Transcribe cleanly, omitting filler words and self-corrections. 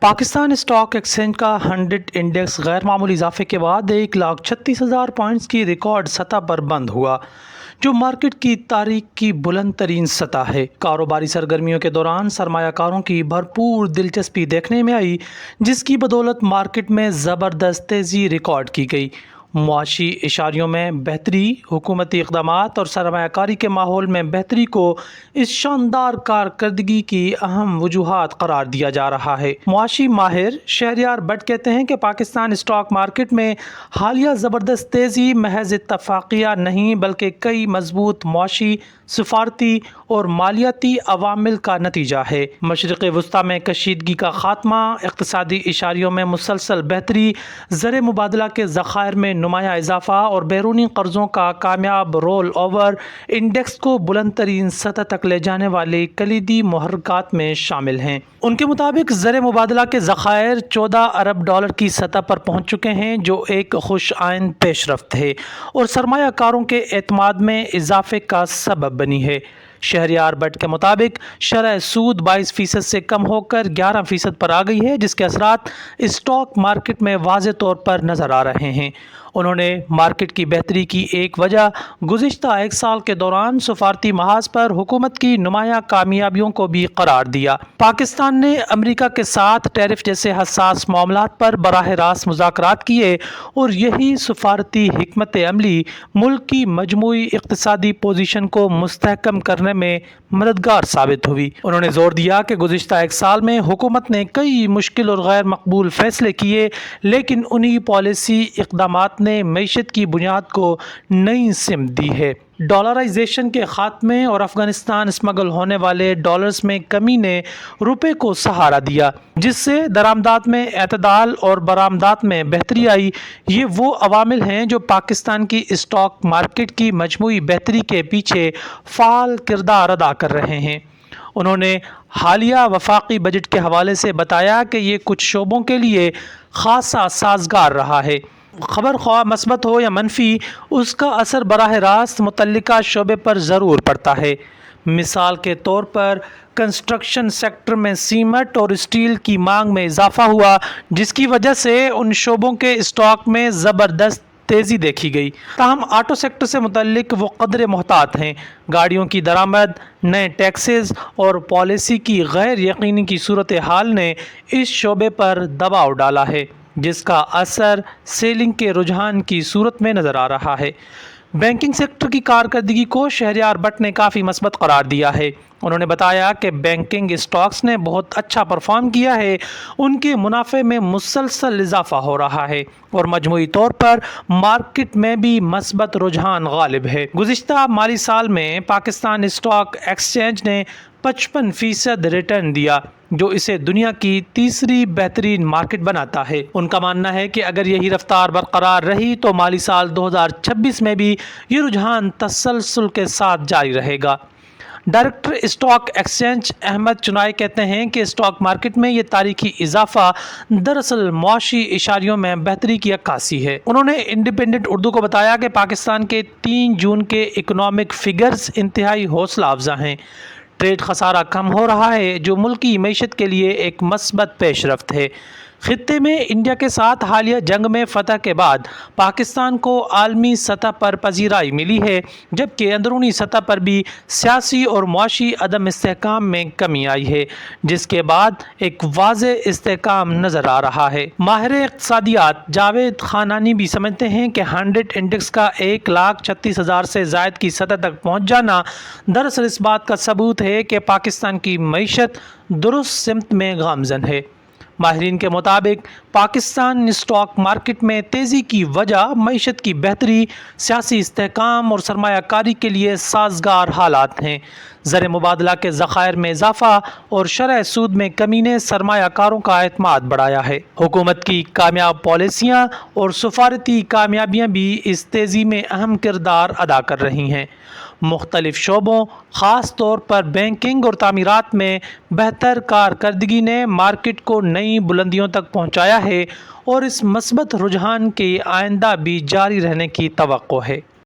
Pakistan stock exchange का 100 index गैर मामूली इजाफे के बाद 1,36,000 पॉइंट्स की रिकॉर्ड सतह पर बंद हुआ, जो मार्केट की तारीख की बुलंद तरीन सतह है। कारोबारी सरगर्मियों के दौरान सरमायाकारों की भरपूर दिलचस्पी देखने में आई, जिसकी बदौलत मार्केट में ज़बरदस्त तेज़ी रिकॉर्ड की गई। मुआशी इशारियों में बेहतरी, हुकूमती इक़दामात और सरमायाकारी के माहौल में बेहतरी को इस शानदार कारकर्दगी की अहम वजूहात करार दिया जा रहा है। मुआशी माहिर शहरयार भट्ट कहते हैं कि पाकिस्तान स्टॉक मार्केट में हालिया ज़बरदस्त तेज़ी महज इत्तफ़ाक़िया नहीं, बल्कि कई मजबूत मुआशी, सफारती और मालियाती अवामिल का नतीजा है। मशरिक़ वस्ता में कशीदगी का खात्मा, इक़्तिसादी इशारियों में मुसलसल बेहतरी, ज़र मुबादला के ज़ख़ायर में नुमाया इजाफा और बैरूनी कर्ज़ों का कामयाब रोल ओवर इंडेक्स को बुलंद तरीन सतह तक ले जाने वाले कलीदी मुहर्रिकात में शामिल हैं। उनके मुताबिक ज़र मुबादला के ज़ख़ायर 14 अरब डॉलर की सतह पर पहुँच चुके हैं, जो एक खुश आइंद पेशरफ्त है और सरमायाकारों के एतमाद में इजाफे का सबब बनी है। शहरयार भट्ट के मुताबिक शरह सूद 22% से कम होकर 11% पर आ गई है, जिसके असरात स्टॉक मार्केट में वाज़े तौर पर नज़र आ रहे हैं। उन्होंने मार्केट की बेहतरी की एक वजह गुज़िश्ता एक साल के दौरान सफारती महाज पर हुकूमत की नुमाया कामयाबियों को भी करार दिया। पाकिस्तान ने अमेरिका के साथ टैरिफ जैसे हसास मामलात पर बराह रास्त मुज़ाकरात किए और यही सफारती हिकमत अमली मुल्क की मजमूई इक़्तिसादी पोजीशन को मुस्तहकम करने में मददगार साबित हुई। उन्होंने जोर दिया कि गुज़िश्ता एक साल में हुकूमत ने कई मुश्किल और गैर मकबूल फैसले किए, लेकिन उन्हीं पॉलिसी इक़दामात ने मईशत की बुनियाद को नई सिमत दी है। डॉलराइजेशन के खात्मे और अफगानिस्तान स्मगल होने वाले डॉलर्स में कमी ने रुपए को सहारा दिया, जिससे दरामदात में एतदाल और बरामदात में बेहतरी आई। ये वो अवामिल हैं जो पाकिस्तान की स्टॉक मार्केट की मजमूई बेहतरी के पीछे फ़ाल किरदार अदा कर रहे हैं। उन्होंने हालिया वफाकी बजट के हवाले से बताया कि ये कुछ शोबों के लिए खासा साजगार रहा है। खबर ख्वाह मस्बत हो या मनफी, उसका असर बराह रास्त मुतल्लिका शोबे पर ज़रूर पड़ता है। मिसाल के तौर पर कंस्ट्रक्शन सेक्टर में सीमेंट और स्टील की मांग में इजाफा हुआ, जिसकी वजह से उन शोबों के स्टॉक में ज़बरदस्त तेज़ी देखी गई। ताहम ऑटो सेक्टर से मुतल्लिक वो कदरे मोहतात हैं। गाड़ियों की दरामद, नए टैक्सेस और पॉलिसी की गैर यकीनी की सूरत हाल ने इस शोबे पर दबाव डाला है, जिसका असर सेलिंग के रुझान की सूरत में नज़र आ रहा है। बैंकिंग सेक्टर की कारकर्दगी को शहरयार भट्ट ने काफ़ी मस्बत करार दिया है। उन्होंने बताया कि बैंकिंग स्टॉक्स ने बहुत अच्छा परफॉर्म किया है, उनके मुनाफे में मुसलसल इजाफा हो रहा है और मजमूई तौर पर मार्केट में भी मस्बत रुझान गालिब है। गुज़िश्ता माली साल में पाकिस्तान स्टॉक एक्सचेंज ने 55% रिटर्न दिया, जो इसे दुनिया की तीसरी बेहतरीन मार्केट बनाता है। उनका मानना है कि अगर यही रफ्तार बरकरार रही तो माली साल 2026 में भी ये रुझान तसलसल के साथ जारी रहेगा। डायरेक्टर स्टॉक एक्सचेंज अहमद चुनाई कहते हैं कि स्टॉक मार्केट में ये तारीखी इजाफा दरअसल मुआशी इशारियों में बेहतरी की अक्कासी है। उन्होंने इंडिपेंडेंट उर्दू को बताया कि पाकिस्तान के 3 जून के इकनॉमिक फिगर्स इंतहाई हौसला अफजा हैं। ट्रेड खसारा कम हो रहा है, जो मुल्क की मईशत के लिए एक मस्बत पेशरफ्त है। खित्ते में इंडिया के साथ हालिया जंग में फतह के बाद पाकिस्तान को आलमी सतह पर पजीराई मिली है, जबकि अंदरूनी सतह पर भी सियासी और मुआशी अदम इस्तेहकाम में कमी आई है, जिसके बाद एक वाज़े इस्तेहकाम नज़र आ रहा है। माहिर इक़्तिसादियात जावेद खानानी भी समझते हैं कि 100 इंडेक्स का 1,36,000 से ज़ायद की सतह तक पहुँच जाना दरअसल इस बात का सबूत है कि पाकिस्तान की मईशत दुरुस्त सिमत में गामज़न है। माहिरीन के मुताबिक पाकिस्तान स्टॉक मार्केट में तेज़ी की वजह मईशत की बेहतरी, सियासी इस्तेहकाम और सरमायाकारी के लिए साजगार हालात हैं। ज़र मुबादला के ज़ख़ायर में इजाफा और शरह सूद में कमी ने सरमायाकारों का एतमाद बढ़ाया है। हुकूमत की कामयाब पॉलिसियाँ और सफारती कामयाबियाँ भी इस तेज़ी में अहम किरदार अदा कर रही हैं। मुख्तलिफ शोबों, ख़ास तौर पर बैंकिंग और तामीरात में बेहतर कारकर्दगी ने मार्केट को नई बुलंदियों तक पहुँचाया है और इस मस्बत रुझान के आइंदा भी जारी रहने की तवक्को है।